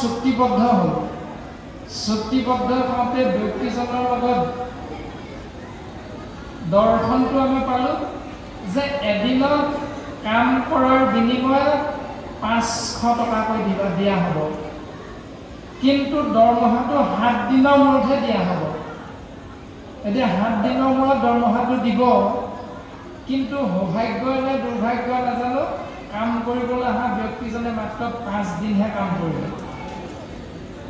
চুক্তিবদ্ধ হ'ল চুক্তিবদ্ধ হওঁতে ব্যক্তিজনৰ লগত দৰ্শনটো আমি পালোঁ যে এদিনত কাম কৰাৰ বিনিময়ত 500 টকাকৈ দিয়া হ'ব কিন্তু দৰমহাটো 7 দিনৰ মূৰতহে দিয়া হ'ব এতিয়া 7 দিনৰ মূৰত দৰমহাটো দিব কিন্তু সৌভাগ্য নে দুৰ্ভাগ্য নাজানো কাম কৰিবলৈ অহা ব্যক্তিজনে মাত্ৰ 5 দিনহে কাম কৰিব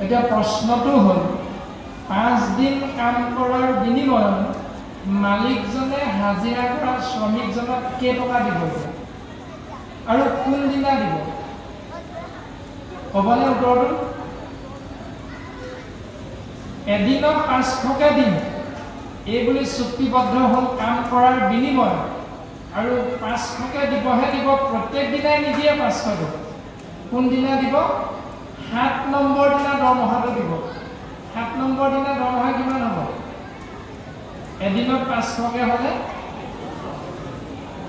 এতিয়া প্ৰশ্নটো হ'ল 5 দিন কাম কৰাৰ বিনিময়ত মালিকজনে হাজিৰা কৰা শ্ৰমিকজনক কেই টকা দিব আৰু কোন দিনা দিব ক'বনে উত্তৰটো এদিনত 500কে দিম এই বুলি চুক্তিবদ্ধ হ'ল কাম কৰাৰ বিনিময়ত আৰু 500কে দিবহে দিব প্ৰত্যেক দিনাই নিদিয়ে 500টো কোন দিনা দিব 7 নম্বৰ দিনা দৰমহাটো দিব 7 নম্বৰ দিনা দৰমহা কিমান হ'ব এদিনত 500কে হ'লে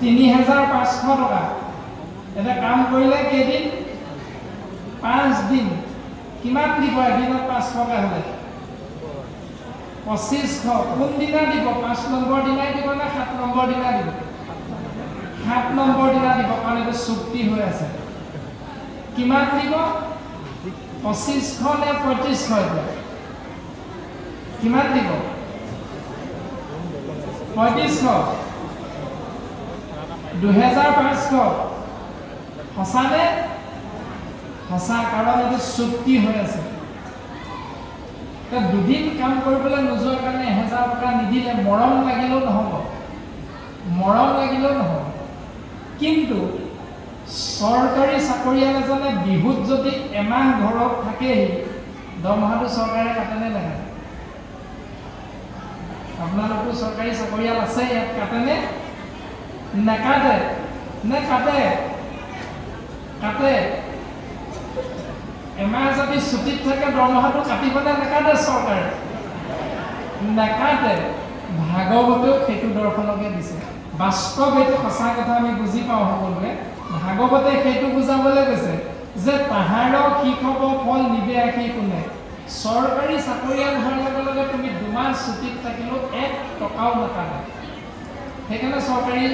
3500 টকা এটা কাম কৰিলে কেইদিন 5 দিন কিমান দিব এদিনত 500কে হ'লে 2500 কোন দিনা দিব 5 নম্বৰ দিনাই দিব না 7 নম্বৰ দিনা দিব 7 নম্বৰ দিনা দিব কাৰণ এইটো চুক্তি হৈ আছে কিমান দিব 2500 নে 3500 কিমান দিব 3500 2500 সঁচানে সঁচা কাৰণ এইটো চুক্তি হৈ আছে দুদিন কাম কৰিবলৈ নোযোৱাৰ কাৰণে 1000 টকা নিদিলে মৰম লাগিলেও নহ'ব কিন্তু চৰকাৰী চাকৰিয়াল এজনে বিহুত যদি এমাহ ঘৰত থাকেই দৰমহাটো চৰকাৰে কাটেনে নাকাটে আপোনালোকো চৰকাৰী চাকৰিয়াল আছে ইয়াত কাটেনে নাকাটে নে কাটে এমাহ যদি ছুটিত থাকে দৰমহাটো কাটিবনে নাকাটে চৰকাৰে নাকাটে ভাগৱতেও সেইটো দৰ্শনকে দিছে বাস্তৱ এইটো সঁচা কথা আমি বুজি পাওঁ সকলোৱে ভাগৱতে সেইটো বুজাবলৈ কৈছে যে তাহাৰ কি খব ফল নিবে আখি কোনে চৰকাৰী চাকৰিয়াল হোৱাৰ লগে লগে তুমি 2 মাহ ছুটিত থাকিলেও 1 টকাও নাকাটে সেইকাৰণে চৰকাৰী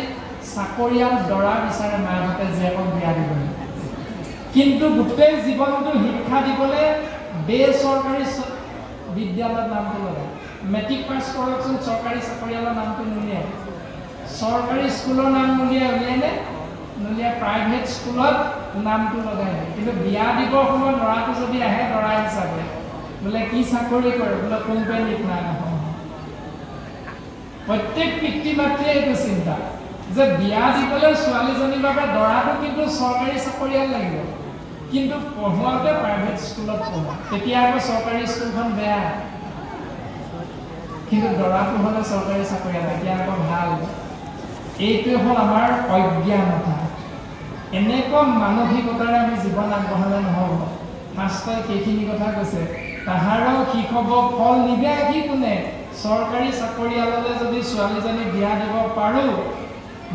চাকৰিয়াল দৰা বিচাৰে মাহঁতে জীয়েকক বিয়া দিবলৈ কিন্তু গোটেই জীৱনটো শিক্ষা দিবলৈ বেচৰকাৰী বিদ্যালয়ত নামটো লগায় মেট্ৰিক পাছ কৰকচোন চৰকাৰী চাকৰিয়ালৰ নামটো নুলিয়ায় চৰকাৰী স্কুলৰ নাম উলিয়ায়নে নুলিয়ায় প্ৰাইভেট স্কুলত নামটো লগায় কিন্তু বিয়া দিবৰ সময়ত ল'ৰাটো যদি আহে দৰা হিচাপে বোলে কি চাকৰি কৰে বোলে কোম্পানীত নাই প্ৰত্যেক পিতৃ মাতৃয়ে এইটো চিন্তা যে বিয়া দিবলৈ ছোৱালীজনীৰ বাবে দৰাটো কিন্তু চৰকাৰী চাকৰিয়াল লাগিব কিন্তু পঢ়ুৱাতে প্ৰাইভেট স্কুলত পঢ়া তেতিয়া আকৌ চৰকাৰী স্কুলখন বেয়া কিন্তু দৰাটো হ'লে চৰকাৰী চাকৰিয়াল তেতিয়া আকৌ ভাল এইটোৱে হ'ল আমাৰ অজ্ঞানতা এনেকুৱা মানসিকতাৰে আমি জীৱন আগবঢ়ালে নহ'ব শাস্ত্ৰই সেইখিনি কথা কৈছে তাহাৰ কি খব ফল নিবে কি কোনে চৰকাৰী চাকৰিয়াললৈ যদি ছোৱালীজনী বিয়া দিব পাৰোঁ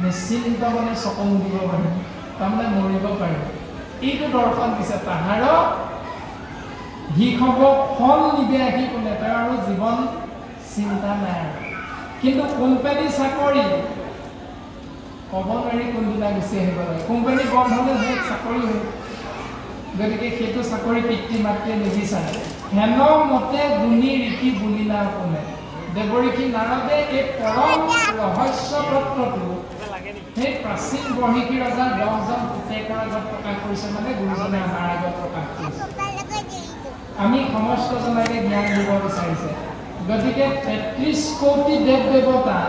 নিশ্চিন্ত মানে চকু দিব পাৰিম তাৰমানে মৰিব পাৰিম এইটো দৰ্শন দিছে তাহাৰ সি খব ফল নিবে আহি কোনে তাৰ আৰু জীৱন চিন্তা নাই কিন্তু কোম্পানী চাকৰি ক'ব নোৱাৰি কোনদিনা গুচি আহিব লাগে কোম্পানী বন্ধ হ'লে বহুত চাকৰি হয় গতিকে সেইটো চাকৰি পিতৃ মাতৃয়ে নিবিচাৰে হেন মতে গুণী ৰীতি বুলিলা কোনে দেৱৰীষি নাৰদে এই পৰম ৰহস্য তত্ত্বটো সেই প্ৰাচীন বৰ্হিকী ৰজা 10জন পুতেকৰ আগত প্ৰকাশ কৰিছে মানে গুৰুজনে আমাৰ আগত প্ৰকাশ কৰিছে আমি সমস্তজনকে জ্ঞান দিব বিচাৰিছে গতিকে 33 কোটি দেৱ দেৱতা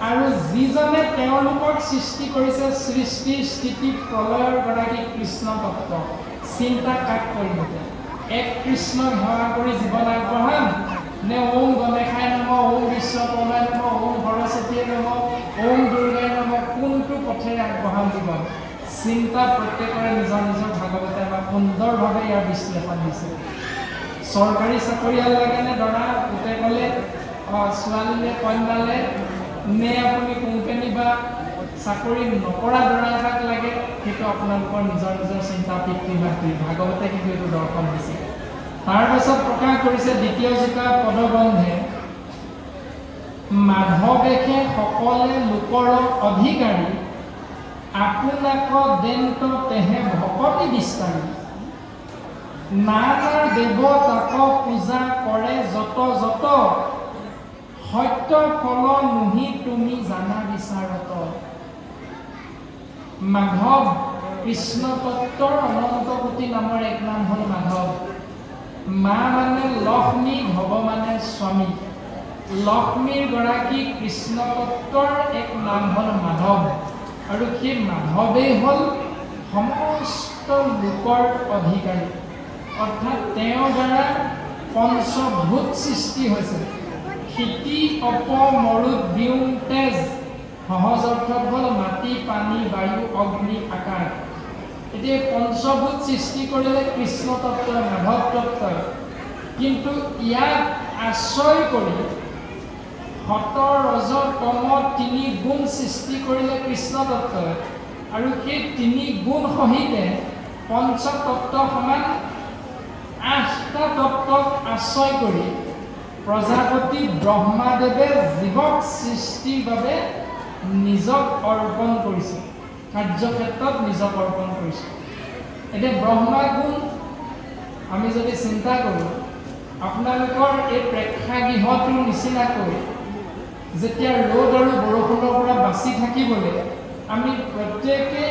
আৰু যিজনে তেওঁলোকক সৃষ্টি কৰিছে সৃষ্টি স্থিতি প্ৰলয়ৰ গৰাকী কৃষ্ণ তত্ত্ব চিন্তা কাক কৰিব এক কৃষ্ণক সেৱা কৰি জীৱন আগবঢ়াম নে ওম গণেশাই নম ওম বিশ্বকৰ্মাই নম ওম সৰস্বতীয়ে নম ওম দুৰ্গাই নম কোনটো পথেৰে আগবঢ়াম জীৱন চিন্তা প্ৰত্যেকৰে নিজৰ নিজৰ ভাগৱতে আমাক সুন্দৰভাৱে ইয়াৰ বিশ্লেষণ দিছে চৰকাৰী চাকৰিয়াল লাগেনে দৰা পুতেকলে ছোৱালীলে কন্যালে নে আপুনি কোম্পানী বা চাকৰি নকৰা দৰা এটাক লাগে সেইটো আপোনালোকৰ নিজৰ নিজৰ চিন্তা পিতৃ মাতৃ ভাগৱতে কিন্তু এইটো দৰ্শন দিছে তাৰপিছত প্ৰকাশ কৰিছে দ্বিতীয় জোকা পদবন্ধে মাধৱেশে সকলে লোকৰ অধিকাৰী আপোনাক দেন্ত তেহে ভকতি বিস্তাৰী নানা দেৱতাক পূজা কৰে যত যত সত্য ফল নুহি তুমি জানা বিচাৰত মাধৱ কৃষ্ণ তত্ত্বৰ অনন্ত কোটি নামৰ এক নাম হ'ল মাধৱ মা মানে লক্ষ্মী ভৱ মানে স্বামী লক্ষ্মীৰ গৰাকী কৃষ্ণ তত্ত্বৰ এক নাম হ'ল মাধৱ আৰু সেই মাধৱেই হ'ল সমস্ত লোকৰ অধিকাৰী অৰ্থাৎ তেওঁৰ দ্বাৰা পঞ্চভূত সৃষ্টি হৈছে খেতি অপ মৰুত দিওঁ তেজ সহজ অৰ্থত হ'ল মাটি পানী বায়ু অগ্নি আকাশ এতিয়া পঞ্চভূত সৃষ্টি কৰিলে কৃষ্ণ তত্ত্বই মাধৱ তত্ত্বই কিন্তু ইয়াক আশ্ৰয় কৰি সত ৰজ তম তিনি গুণ সৃষ্টি কৰিলে কৃষ্ণ তত্ত্বই আৰু সেই তিনি গুণ সহিতে পঞ্চতত্ত্ব সমান আঠটা তত্ত্বক আশ্ৰয় কৰি প্ৰজাপতি ব্ৰহ্মাদেৱে জীৱক সৃষ্টিৰ বাবে নিজক অৰ্পণ কৰিছে কাৰ্যক্ষেত্ৰত নিজক অৰ্পণ কৰিছে এতিয়া ব্ৰহ্মা গুণ আমি যদি চিন্তা কৰোঁ আপোনালোকৰ এই প্ৰেক্ষাগৃহটোৰ নিচিনাকৈ যেতিয়া ৰ'দ আৰু বৰষুণৰ পৰা বাচি থাকিবলৈ আমি প্ৰত্যেকে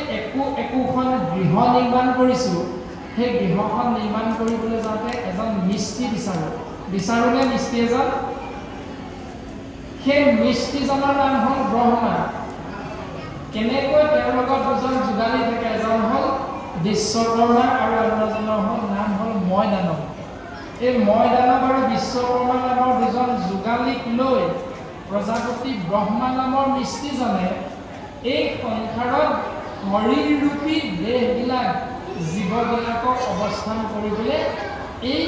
একোখন গৃহ নিৰ্মাণ কৰিছোঁ সেই গৃহখন নিৰ্মাণ কৰিবলৈ যাওঁতে এজন মিস্ত্ৰী বিচাৰোঁনে মিস্ত্ৰী এজন সেই মিস্ত্ৰীজনৰ নাম হ'ল ব্ৰহ্মা কেনেকৈ তেওঁৰ লগত দুজন যোগালী থাকে এজন হ'ল বিশ্বকৰ্মা আৰু অন্যজনৰ নাম হ'ল ময়দানৱ এই ময়দানৱ আৰু বিশ্বকৰ্মা নামৰ দুজন যোগালীক লৈ প্ৰজাপতি ব্ৰহ্মা নামৰ মিস্ত্ৰীজনে এই সংসাৰত শৰীৰৰূপী দেহবিলাক জীৱবিলাকক অৱস্থান কৰিবলৈ এই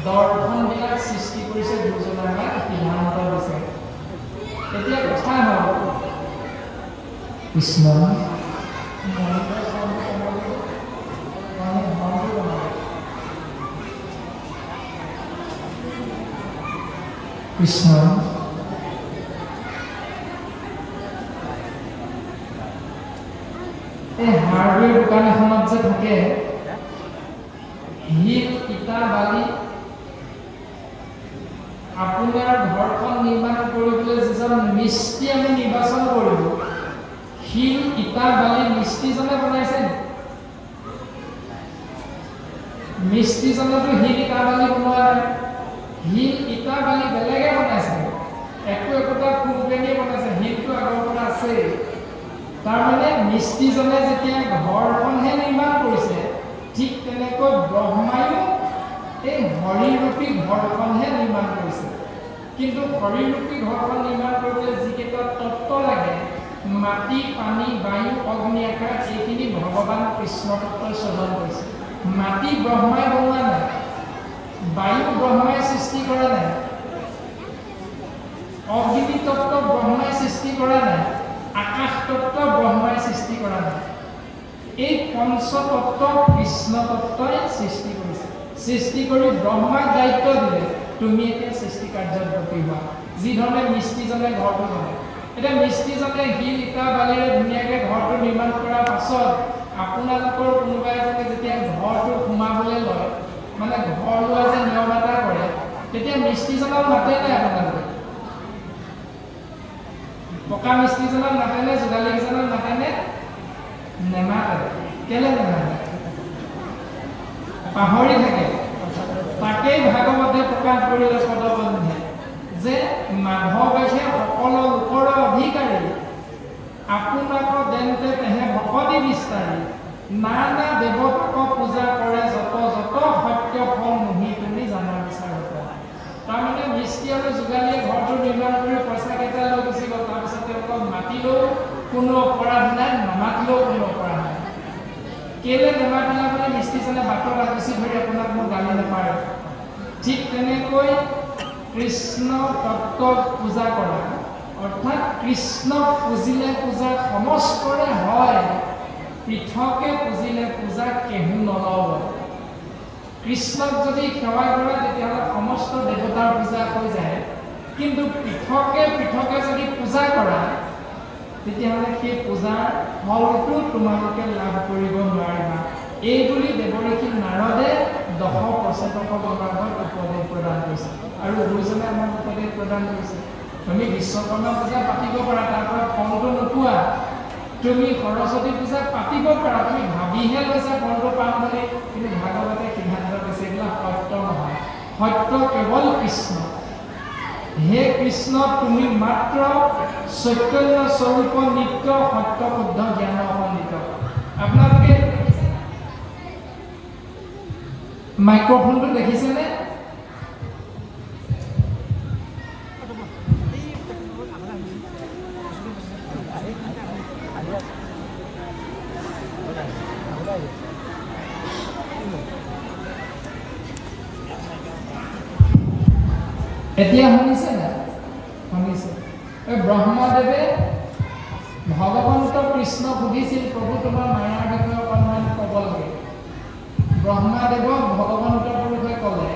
দৰ্শনবিলাক সৃষ্টি কৰিছে দুজনে আমাক সিদ্ধান্ত দিছে এতিয়া কথা হ'ল কৃষ্ণ কৃষ্ণ এই হাৰ্ডৱেৰ দোকান এখনত যে থাকে হিল ইটা বালি আপোনাৰ ঘৰখন নিৰ্মাণ কৰিবলৈ যিজন মিস্ত্ৰী আমি নিৰ্বাচন কৰিব শিল ইটা বালি মিস্ত্ৰীজনে বনাইছে মিস্ত্ৰীজনেতো শিল ইটা বালি বনোৱা নাই শিল ইটা বালি বেলেগে বনাইছে একোটা কোম্পানীয়ে বনাইছে শিলটো আগৰ পৰা আছে তাৰমানে মিস্ত্ৰীজনে যেতিয়া ঘৰখনহে নিৰ্মাণ কৰিছে ঠিক তেনেকৈ ব্ৰহ্মায়ো এই হৰিৰূপী ঘৰখনহে নিৰ্মাণ কৰিছে কিন্তু হৰিৰূপী ঘৰখন নিৰ্মাণ কৰিবলৈ যিকেইটা তত্ত্ব লাগে মাটি পানী বায়ু অগ্নি আকাশ এইখিনি ভগৱান কৃষ্ণ তত্ত্বই সৃজন কৰিছে মাটি ব্ৰহ্মাই বনোৱা নাই বায়ু ব্ৰহ্মাই সৃষ্টি কৰা নাই অগ্নি তত্ত্ব ব্ৰহ্মাই সৃষ্টি কৰা নাই আকাশ তত্ত্ব ব্ৰহ্মাই সৃষ্টি কৰা নাই এই পঞ্চতত্ত্ব কৃষ্ণ তত্ত্বই সৃষ্টি কৰিছে সৃষ্টি কৰি ব্ৰহ্মাক দায়িত্ব দিলে তুমি এতিয়া সৃষ্টি কাৰ্যত ব্ৰতী হোৱা যি ধৰণে মিস্ত্ৰীজনে ঘৰটো বনায় এতিয়া মিস্ত্ৰীজনে শিল ইটা বালিৰে ধুনীয়াকৈ ঘৰটো নিৰ্মাণ কৰাৰ পাছত আপোনালোকৰ কোনোবা এজনে যেতিয়া ঘৰটো সোমাবলৈ লয় মানে ঘৰ লোৱা যে নিয়ম এটা কৰে তেতিয়া মিস্ত্ৰীজনক মাতে নাই আপোনালোকে পকা মিস্ত্ৰীজনক মাতেনে যোগালীজনক মাতেনে নেমাতে কেলে নেমাতে পাহৰি থাকে তাকেই ভাগৱতে প্ৰকাশ কৰিলে পদবন্ধে যে মাধৱেশে সকলো লোকৰ অধিকাৰী আপোনাক দেন্তে তেহে ভকতি বিস্তাৰী নানা দেৱতাক পূজা কৰে যত যত সত্য ফল নুহি তুমি জানা বিচাৰত তাৰমানে মিস্ত্ৰী আৰু যোগালীয়ে ঘৰটো নিৰ্মাণ কৰি পইচা কেইটা লৈ গুচি গ'ল তাৰপিছত তেওঁলোকক মাতিলেও কোনো অপৰাধ নাই নামাতিলেও কোনো অপৰাধ নাই কেলে নেমাতিলা মানে মিস্ত্ৰীজনে বাটত আগুচি ধৰি আপোনাক মোক গালি নাপাৰে ঠিক তেনেকৈ কৃষ্ণ তত্ত্বক পূজা কৰা অৰ্থাৎ কৃষ্ণক পুজিলে পূজা সমস্তৰে হয়, পৃথকে পুজিলে পূজা কেহু নলব। কৃষ্ণক যদি সেৱা কৰা তেতিয়াহ'লে সমস্ত দেৱতাৰ পূজা হৈ যায়, কিন্তু পৃথকে পৃথকে যদি পূজা কৰা তেতিয়াহ'লে সেই পূজাৰ ফলটো তোমালোকে লাভ কৰিব নোৱাৰিবা। এইবুলি দেৱঋষি নাৰদে 10 প্ৰচেতকগণক উপদেশ প্ৰদান কৰিছে। আৰু গুৰুজনে আমাক উপদেশ প্ৰদান কৰিছে, তুমি বিশ্বকৰ্মা পূজা পাতিব পাৰা, তাৰ পৰা ফলটো নোপোৱা। তুমি সৰস্বতী পূজা পাতিব পাৰা, তুমি ভাবিহে লৈছা ফলটো পাম বুলি, কিন্তু ভাগৱতে সিদ্ধান্ত দিছে এইবিলাক সত্য নহয়। সত্য কেৱল কৃষ্ণ। হে কৃষ্ণ, তুমি মাত্ৰ চৈতন্য স্বৰূপ নিত্য সত্য শুদ্ধ জ্ঞান সমন্বিত। আপোনালোকে মাইক্ৰফোনটো দেখিছেনে? এতিয়া শুনিছে না? শুনিছে। ব্ৰহ্মদেৱে ভগৱন্ত কৃষ্ণক সুধিছিল, প্ৰভু তোমাৰ মায়াৰ বিষয়ে অকণমান ক'ব লাগে। ব্ৰহ্মদেৱক ভগৱন্ত পুৰুষে ক'লে,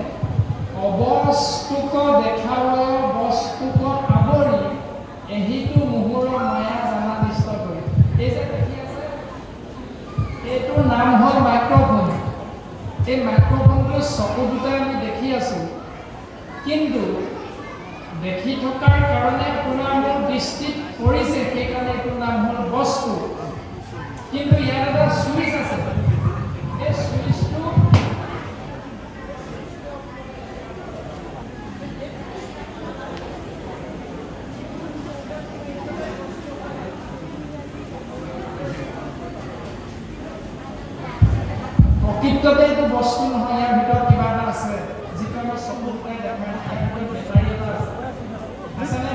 অবস্তুক দেখাবয় বস্তুক আৱৰি এহিটো মুহুৰ মায়া জানা নিষ্ট কৰি। এই যে দেখি আছে, এইটোৰ নাম হ'ল মাইক্ৰফোন। এই মাইক্ৰফোনটো চকু দুটাই আমি দেখি আছো, কিন্তু দেখি থকাৰ কাৰণে আপোনাৰ মোৰ দৃষ্টিত পৰিছে, সেইকাৰণে এইটোৰ নাম হ'ল বস্তু। কিন্তু ইয়াত এটা চুইচ আছে, এই চুইচটো প্ৰকৃততে এইটো বস্তু নহয়, ইয়াৰ ভিতৰত কিবা এটা আছে যিটো আমাৰ চকু দুটাই দেখা নাই। বেটাৰী এটা আছে, আছেনে?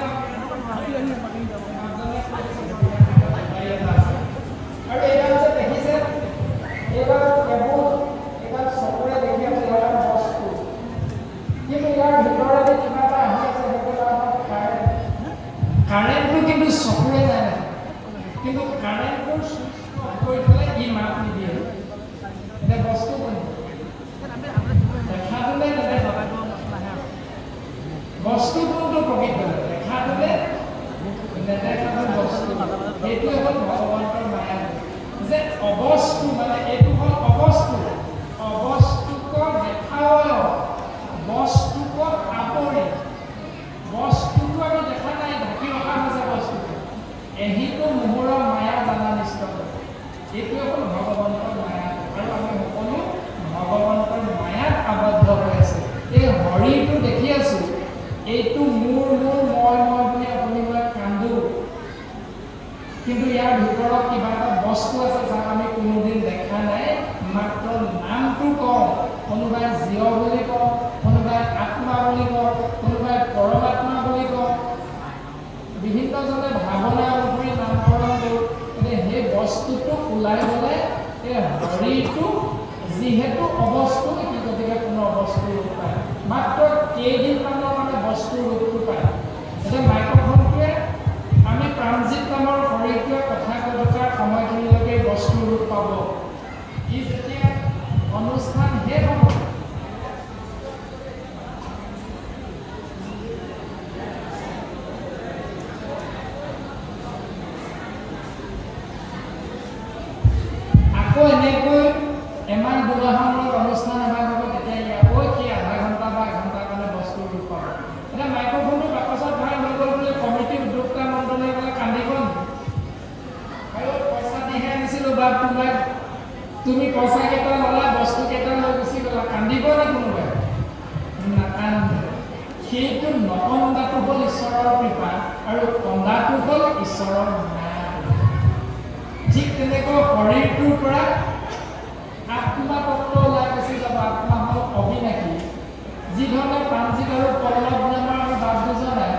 আৰু এইডাল যে দেখিছে, এইডাল কেৱল এইডাল চকুৰে দেখি আছে, ইয়াৰ বস্তু, কিন্তু ইয়াৰ ভিতৰতে কিবা এটা আহি আছে, সেইটো কাৰেণ্ট। কাৰেণ্টটো কিন্তু চকুৰে যায় নাই, কিন্তু কাৰেণ্টটোৰ চুইচটো অফ কৰি থ'লে ই মাত নিদিয়ে। এতিয়া বস্তু দেখাটোলে নেদেখা, বস্তু কোনটো প্ৰকৃত দেখাটোলে নেদেখাটো বস্তু। এইটো হ'ল ভগৱন্তৰ মায়া, যে অবস্তু মানে এইটো হ'ল অবস্তু। অবস্তুক দেখাবয় বস্তুক আৱৰি, বস্তুটো আমি দেখা নাই, ঢাকি ৰখা হৈছে বস্তুটো। এহিটো মুহুৰৰ মায়া জানা নিষ্ট কৰে। এইটোৱে হ'ল ভগৱন্তৰ মায়া, আৰু আমি সকলো ভগৱন্তৰ মায়াত আবদ্ধ হৈ আছে। এই হৰিটো দেখি আছো, এইটো মোৰ মোৰ মই বুলি আপুনি মই কান্দো, কিন্তু ইয়াৰ ভিতৰত কিবা এটা বস্তু আছে যাক আমি কোনোদিন দেখা নাই, মাত্ৰ নামটো কওঁ। কোনোবাই জীৱ বুলি কওঁ, কোনোবাই আত্মা বুলি কওঁ, কোনোবাই পৰমাত্মা বুলি কওঁ, বিভিন্নজনে ভাৱনা অনুসৰি নামকৰণ কৰোঁ। কিন্তু সেই বস্তুটো ওলাই গ'লে এই হৰিটো যিহেতু অবস্তু, গতিকে কোনো অবস্তু ৰূপ পায়, মাত্ৰ কেইদিনমানৰ মানে বস্তুৰ ৰূপটো পায়। এতিয়া মাইক্ৰফোনটোৱে আমি প্ৰাণজিত নামৰ শৰীৰটোৱে কথা কৈ থকাৰ সময়খিনিলৈকে বস্তুৰ ৰূপ পাব। ই যেতিয়া অনুষ্ঠান শেষ হ'ব, আকৌ এনেকৈ এমাহ দুমাহৰ অনুষ্ঠান এভাগ হ'ব, তেতিয়া আকৌ সেই আধা ঘণ্টা বা এঘণ্টাৰ কাৰণে বস্তুৰ ৰূপ পাব। এতিয়া মাইক্ৰফোনটো বাকচত ভৰাই হৈ গ'ল বুলি কমিটি উদ্যোক্তা মণ্ডলে ক'লে কান্দিব নেকি? আৰু পইচা দিহে আনিছিলোঁ বা তোমাক, তুমি পইচা কেইটা ল'লা, বস্তু কেইটা লৈ গুচি গ'লা, কান্দিব নে কোনোবাই? নাকান্দে। সেইটো নকন্দাটো হ'ল ঈশ্বৰৰ কৃপা, আৰু কন্দাটো হ'ল ঈশ্বৰৰ মায়া। ঠিক তেনেকৈ শৰীৰটোৰ পৰা আত্মা তত্ত্ব ওলাই গুচি যাব। আত্মা হ'ল অবিনাশী। যিধৰণে প্ৰাণজিত আৰু পল্লৱ নামৰ আমি বাপ দুজনে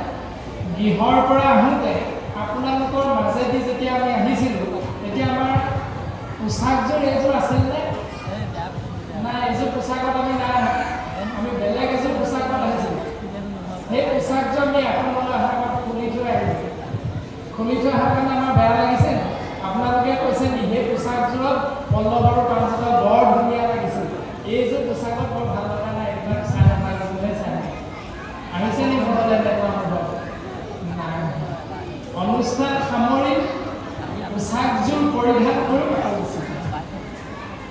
গৃহৰ পৰা আহোঁতে আপোনালোকৰ মাজেদি যেতিয়া আমি আহিছিলোঁ, তেতিয়া আমাৰ পোচাকযোৰ এইযোৰ আছিলনে? নাই, এইযোৰ পোচাকত আমি নাই, আমি বেলেগ এযোৰ পোচাকত আহিছিলোঁ। সেই পোচাকযোৰ আমি আপোনালোকৰ আগত খুলি থৈ আহিছোঁ। বৰ ভাল লগা নাই এইবিলাক চাই নাথাকিবলৈ চাই আহিছে নি ঘৰলৈ তেনেকুৱা অনুভৱ নাই অনুষ্ঠান সামৰি পোচাকযোৰ পৰিধান কৰি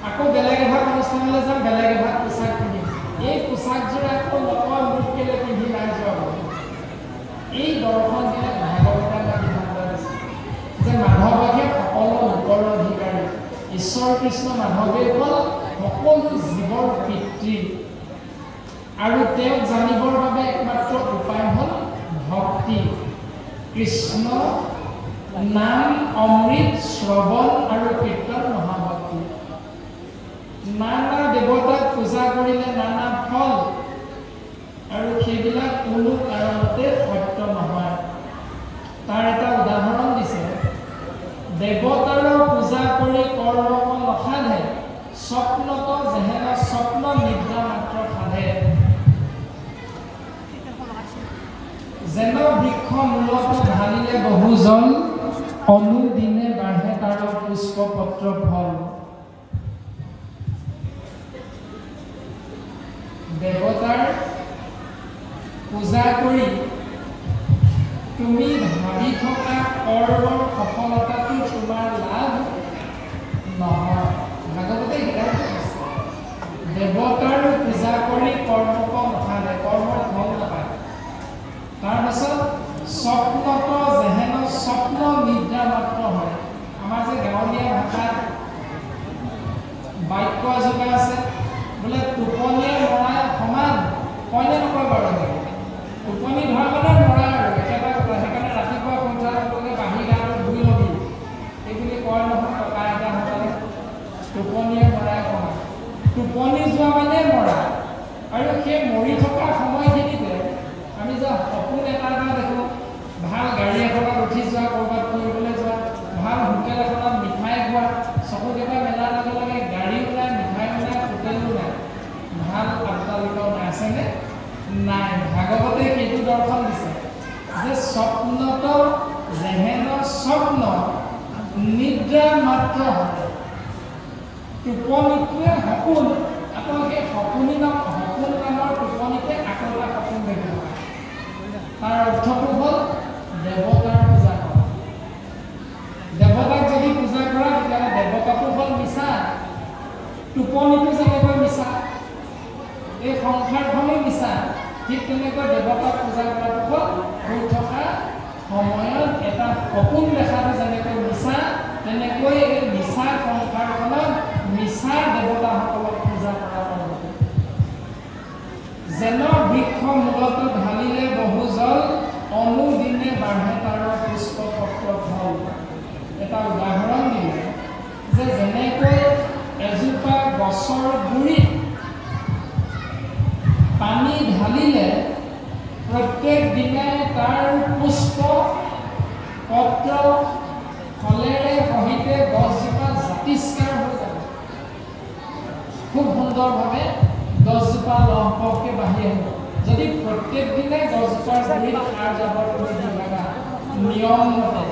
আকৌ বেলেগ এভাগ অনুষ্ঠানলৈ যাম বেলেগ এভাগ পোচাক পিন্ধিম এই পোচাকযোৰ আকৌ লগৰ মোক কেলে পিন্ধি নাই যোৱা এই দৰ্শনবিলাক ভাগৱতৰ সিদ্ধান্ত দিছে যে মাধৱকে সকলো লোকৰ অধিকাৰী ঈশ্বৰ কৃষ্ণ মাধৱে হ'ল সকলো জীৱৰ পিতৃ আৰু তেওঁক জানিবৰ বাবে একমাত্ৰ উপায় হ'ল ভক্তি কৃষ্ণ নাম অমৃত শ্ৰৱণ আৰু কীৰ্তন মহাভক্তি নানা দেৱতাক পূজা কৰিলে নানা ফল আৰু সেইবিলাক কোনো কাৰণতে সত্য নহয় তাৰ এটা উদাহৰণ দিছে দেৱতাৰ পূজা কৰি কৰ্ম নসাধে স্বপ্নত যেহেন স্বপ্ন নিদ্ৰা মাত্ৰ সাধে যেন বৃক্ষ মূলত ঢালিলে বহু জল অনুদিনে বাঢ়ে তাৰ পুষ্প পত্ৰ ফল দেৱতাৰ পূজা কৰি তুমি ভাবি থকা কৰ্মৰ সফলতাটো তোমাৰ লাভ নহয় ভাগৱতে দেৱতাৰ পূজা কৰি কৰ্মক নাথাকে কৰ্মৰ ফল নাপায় তাৰপাছত স্বপ্নত যেহেন স্বপ্ন নিদ্ৰা মাত্ৰ হয় আমাৰ যে গাঁৱলীয়া ভাষাত বাক্য এজোপা আছে বোলে টোপনিয়ে মৰাই সমান কয়নে নকয় বাৰু টোপনি ধৰা মানে মৰা আৰু একেবাৰে কথা সেইকাৰণে ৰাতিপুৱা সন্ধিয়া লগে বাঢ়ি গাটো ধুই ল'বি এইবুলি কয় নহয় ককা আইতাসকলে টোপনিয়ে মৰাই সমান টোপনি যোৱা মানে মৰা আৰু সেই মৰি থকা সময়খিনিতে আমি যে সপোন এটা দেখোঁ ভাল গাড়ী এখনত উঠি যোৱা ক'ৰবাত ফুৰিবলৈ যোৱা ভাল হোটেল এখনত মিঠাই খোৱা চকুকেইটা মেলাৰ লগে লগে গাড়ী ওলাই মিঠাই ওলাই হোটেলো নাই ভাল অট্টালিকাও নাই আছেনে নাই ভাগৱতে সেইটো দৰ্শন দিছে যে স্বপ্নত যেহেন স্বপ্ন নিদ্ৰা মাত্ৰ হয় টোপনিটোৱে সপোন আকৌ সেই সপোন নামৰ টোপনিতে আকৌ এটা সপোন দেখিব তাৰ অৰ্থটো হ'ল দেৱতাৰ পূজা কৰা দেৱতাক যদি পূজা কৰা তেতিয়াহ'লে দেৱতাটো হ'ল মিছা টোপনিটো যেনেকৈ মিছা এই সংসাৰখনো মিছা ঠিক তেনেকৈ দেৱতাক পূজা কৰাটো হ'ল শুই থকা সময়ত এটা সপোন দেখাটো যেনেকৈ মিছা তেনেকৈ এই মিছা সংসাৰখনত মিছা দেৱতাসকলক পূজা কৰা পদ্ধতি যেন বৃক্ষ মূলত ঢালিলে বহু জল অনুদিনে বাঢ়ে তাৰ পুষ্প পত্ৰ ফল এটা উদাহৰণ দিলে যে যেনেকৈ এজোপা গছৰ গুৰিত পানী ঢালিলে প্ৰত্যেক দিনাই তাৰ পুষ্প পত্ৰ ফলেৰে সহিতে গছজোপা জাতিষ্কাৰ হৈ যাব খুব সুন্দৰভাৱে গছজোপা লহপহকৈ বাঢ়ি আহিব যদি প্ৰত্যেক দিনাই গছজোপাৰ গুৰিত সাৰ জাবৰ তুমি দি লগা নিয়ম মতে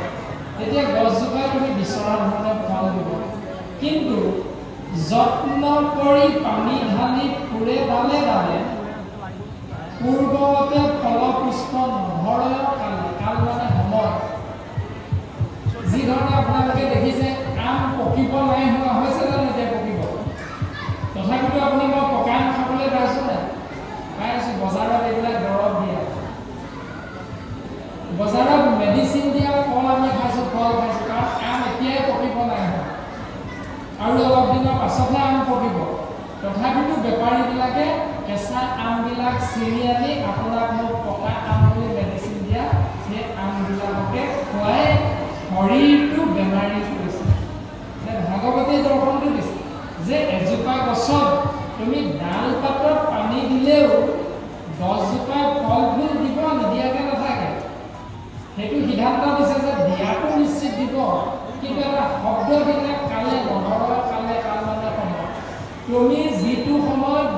তেতিয়া গছজোপাই তুমি বিচৰা ধৰণে ফল দিব কিন্তু যত্ন কৰি পানী ঢালি ফুৰে ডালে ডালে পূৰ্বতে ফলপুষ্প নধৰে কাল মানে সময় যিধৰণে আপোনালোকে দেখিছে আম পকিব নাই হোৱা হৈছে জানো এতিয়া পকিব তথাপিতো আপুনি মই পকা আম খাবলৈ পাইছোঁ নাই পাই আছোঁ বজাৰত এইবিলাক দৰৱ দিয়া বজাৰত মেডিচিন দিয়া ফল আমি খাইছোঁ ফল খাইছোঁ কাৰণ আম এতিয়াই পকিব নাই হোৱা আৰু অলপ দিনৰ পাছতহে আম পকিব তথাপিতো বেপাৰীবিলাকে কেঁচা আমবিলাক চিৰি আনি আপোনাক মোক পকা আম বুলি মেডিচিন দিয়া সেই আমবিলাককে খুৱাই শৰীৰটো বেমাৰী কৰিছে ভাগৱতে দৰ্শনটো দিছে যে এজোপা গছত তুমি ডাল পাতত পানী দিলেও গছজোপাই ফল ফুল দিব নিদিয়াকৈ নাথাকে সেইটো সিদ্ধান্ত দিছে যে দিয়াটো নিশ্চিত দিব কিন্তু এটা শব্দবিলাক কালে নধৰ কালে কাল মানে সময় তুমি যিটো সময়ত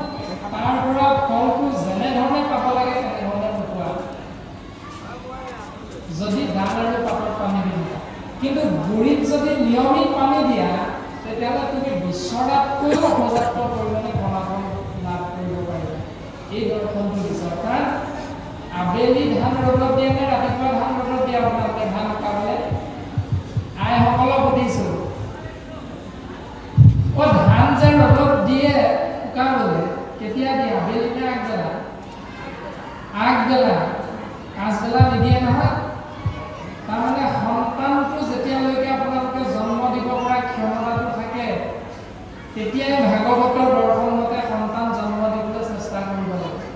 তাৰ পৰা ফলটো যেনেধৰণে পাব লাগে তেনেধৰণে নোপোৱা যদি ডাল আৰু পাতত পানী দিয়া কিন্তু গুৰিত যদি নিয়মিত পানী দিয়া তেতিয়াহ'লে তুমি বিচৰাতকৈও পৰ্যাপ্ত পৰিমাণে ফলাফল লাভ কৰিব এই দৰ্শনটো দিছে। অৰ্থাৎ আবেলি ধান ৰ'দত দিয়ে নে ৰাতিপুৱা ধান ৰ'দত দিয়ে আপোনালোকে ধান শুকাবলৈ? আইসকলক সুধিছোঁ, ধান যে ৰ'দত দিয়ে শুকাবলৈ কেতিয়া দিয়ে? আবেলি নে আগবেলা? আগবেলা। পাছবেলা নিদিয়ে নহয়। তাৰমানে সন্তানটো যেতিয়ালৈকে আপোনালোকে জন্ম দিব পৰা ক্ষমতাটো থাকে তেতিয়াই ভাগৱতৰ দৰ্শন মতে সন্তান জন্ম দিবলৈ চেষ্টা কৰিব লাগে।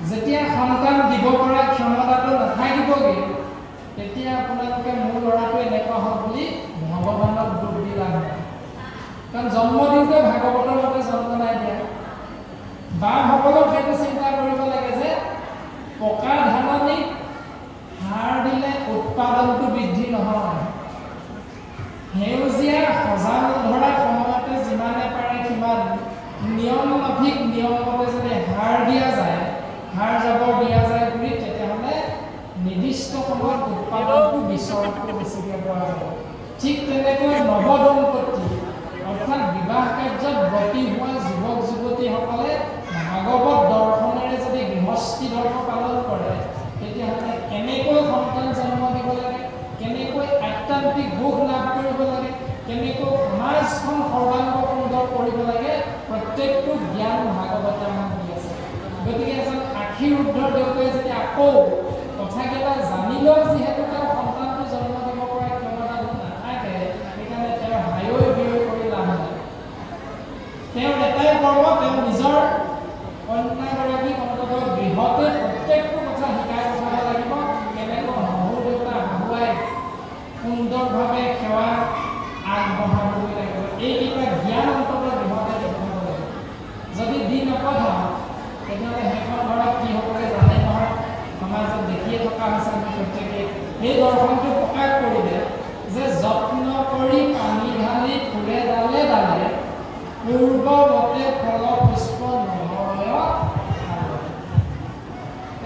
যেতিয়া সন্তান দিব পৰা ক্ষমতাটো নাথাকিবগৈ তেতিয়া আপোনালোকে মোৰ ল'ৰাটো এনেকুৱা হওক বুলি ভগৱানক দুখ দি লাভ নাই। কাৰণ জন্ম দিওঁতে ভাগৱতৰ মতে জন্ম নাই দিয়া। বাসকলক সেইটো চিন্তা কৰিব লাগে যে পকা ধাননিত সাৰ দিলে উৎপাদনটো বৃদ্ধি নহয়। সেউজীয়া সজাল ধৰা সময়তে যিমানে পাৰে সিমান নিয়ম মাফিক নিয়ম মতে যদি সাৰ দিয়া যায়, সাৰ জাবৰ দিয়া যায় বুলি তেতিয়াহ'লে নিৰ্দিষ্ট সময়ত উৎপাদনটো বিচৰাটো বেছিকৈ পোৱা যাব। ঠিক তেনেকৈ নৱদম্পতি অৰ্থাৎ বিবাহ কাৰ্যত ব্ৰতী হোৱা যুৱক যুৱতীসকলে ভাগৱত দৰ্শনেৰে যদি গৃহস্থী ধৰ্ম পালন কৰে তেতিয়াহ'লে কেনেকৈ সন্তান জন্ম দিব লাগে, কেনেকৈ আধ্যাত্মিক সুখ লাভ কৰিব লাগে, কেনেকৈ সমাজখন সৰ্বাংগ সুন্দৰ কৰিব লাগে, প্ৰত্যেকটো জ্ঞান ভাগৱতে আমাক দি আছে। গতিকে এজন আশীৰুদ্ধৰ দেউতাই যদি আকৌ কথাকেইটা জানিলেও যিহেতু তেওঁ সন্তানটো জন্ম দিব পৰা ক্ষমতাটো নাথাকে, সেইকাৰণে তেওঁ হায়ৈ বিয়ৈ কৰি লাভ নাই। তেওঁৰ এটাই কৰ্ম, তেওঁ নিজৰ কন্যাগৰাকীক অন্ততঃ গৃহতে প্ৰত্যেকটো কথা শিকাই পঠাব লাগিব। কেনেকৈ শহুৰ দেউতা শাহুৱাই সুন্দৰভাৱে সেৱা আগবঢ়াবলৈ লাগিব, এইকেইটা জ্ঞান অন্ততঃ গৃহতে দেখুৱাব লাগিব। যদি দি নপঠাওঁ তেতিয়াহ'লে সেইখন ঘৰত কি হ'বগৈ জানে নহয়। সমাজত দেখিয়ে থকা হৈছে আমি প্ৰত্যেকেই। সেই দৰ্শনটো প্ৰকাশ কৰিলে যে যত্ন কৰি পানী ঢালি ফুলে ডালে ডালে পূৰ্বৱতে ফল পুষ্প নহয়।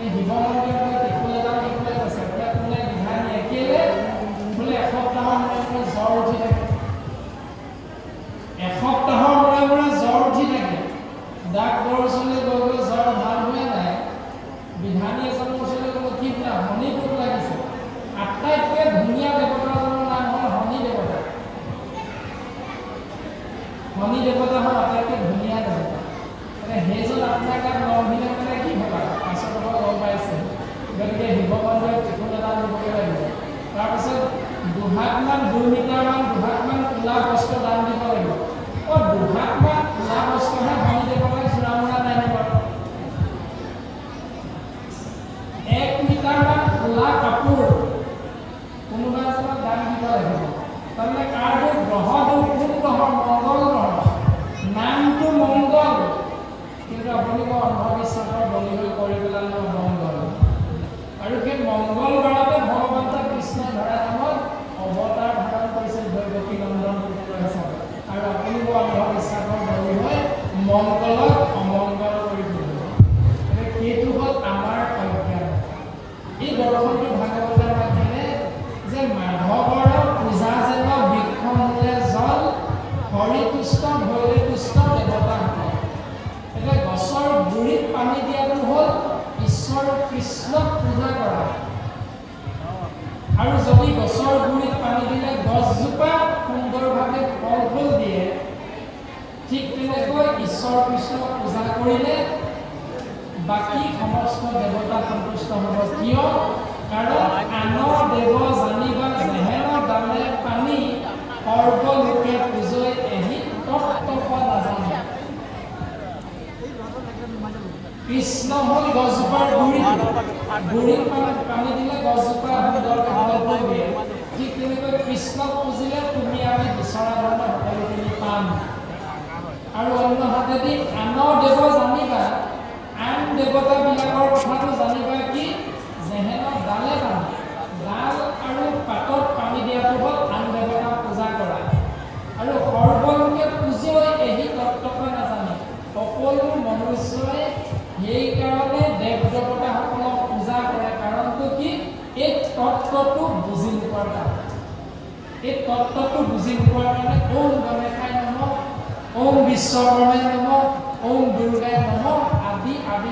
এই শিৱ মন্দিৰত টেকুল এডাল দেখিবলৈ কৈছে, বোলে কোনে বিধানী একেলে বোলে এসপ্তাহৰ মূৰে মূৰে জ্বৰ উঠি থাকে। এসপ্তাহৰ মূৰে মূৰে জ্বৰ উঠি থাকে। ডাক্তৰৰ ওচৰলৈ গৈ গৈ জ্বৰ ভাল হোৱা নাই। বিধানী এজনৰ ওচৰলৈ গ'লে ঠিক নাই, শনি পোক লাগিছে। আটাইতকৈ ধুনীয়া দেৱতাজনৰ নাম হ'ল শনি দেৱতা। শনি দেৱতা হ'ল আটাইতকৈ ধুনীয়া দেৱতা। সেইজন আপোনাৰ গাত নৰহিলে মানে কি হ'ব? পাছত গম পাইছে। গতিকে শিৱ মন্দিৰত ত্ৰিশূল এডাল দিবগৈ লাগিব। তাৰপিছত দুহাতমান 2 মিটাৰমান দুহাতমান ক'লা বস্ত্ৰ দান দিব লাগিব। দুহাতমান ক'লা বস্ত্ৰহে শনি দেৱতাক চূড়ামূৰা নাই নে বাৰু? 1 মিটাৰমান ক'লা কাপোৰ কোনোবা এজনক দান দিব লাগিব। তাৰমানে কাৰটো গ্ৰহটো কোন গ্ৰহ? মংগল গ্ৰহ। নামটো মংগল, কিন্তু আপুনি অন্ধবিশ্বাসৰ বলি হৈ কৰি পেলালে অমংগল। আৰু সেই মংগল বাৰতে ভগৱন্ত কৃষ্ণ ধৰা নামত অৱতাৰ ধাৰণ কৰিছিল দৈৱকী নন্দন পুত্ৰ হিচাপে। আৰু আপুনি অন্ধবিশ্বাসৰ বলি হৈ মংগলক অমংগল কৰি তুলিব। সেইটো হ'ল আমাৰ অজ্ঞান। এই দৰ্শনটো ভাগৱতৰ মাধ্যমে যে মাধৱৰ পূজা যেন বৃক্ষ মূলে জল, হৰিতুষ্ট ভৈৰে তুষ্ট দেৱতাসকল। এতিয়া গছৰ গুৰিত পানী দিয়াটো হ'ল ঈশ্বৰ কৃষ্ণক পূজা কৰা। আৰু যদি গছৰ গুৰিত পানী দিলে গছজোপা সুন্দৰভাৱে ফল ফুল দিয়ে, ঠিক তেনেকৈ ঈশ্বৰ কৃষ্ণক পূজা কৰিলে বাকী সমস্ত দেৱতা সন্তুষ্ট হ'ব। কিয়? কাৰণ আনৰ দেৱ জানিবা যেহেন ডালে পানী, সৰ্বলোকে পূজয় এহি তত্ত্ব নাজানে। কৃষ্ণ হ'ল গছজোপাৰ গুৰিত পানী দিলে গছজোপা সুন্দৰকৈ ফল দিয়ে। ঠিক তেনেকৈ কৃষ্ণক পুজিলে তুমি আমি বিচৰা ধৰণে সকলোখিনি পাম। আৰু অন্য হাতেদি আনৰ দেৱ জানিবা, আন দেৱতাবিলাকৰ কথাটো জানিবা কি? যেহেন ডালে পানী, ডাল আৰু পাতত পানী দিয়াটো হ'ল আন দেৱতাক পূজা কৰা। আৰু সৰ্বলোকে পূজয় এহি তত্ত্ব নাজানে। সকলো মনুষ্যই সেইকাৰণে দেৱ দেৱতাসকলক পূজা কৰে। কাৰণটো কি? এই তত্ত্বটো বুজি নোপোৱাৰ কাৰণে। এই তত্ত্বটো বুজি নোপোৱাৰ কাৰণে ওম গণেশায় নমঃ, ওম বিশ্বকৰ্মায় নমঃ, ওম দুৰ্গায় নমঃ আদি আদি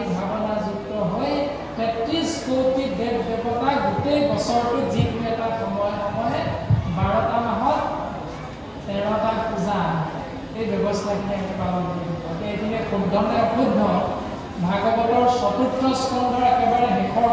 সেইখিনি আমি পালন কৰি থাকোঁ। এইখিনি শুদ্ধ নে অশুদ্ধ ভাগৱতৰ ৪ৰ্থ স্কন্ধৰ একেবাৰে শেষৰ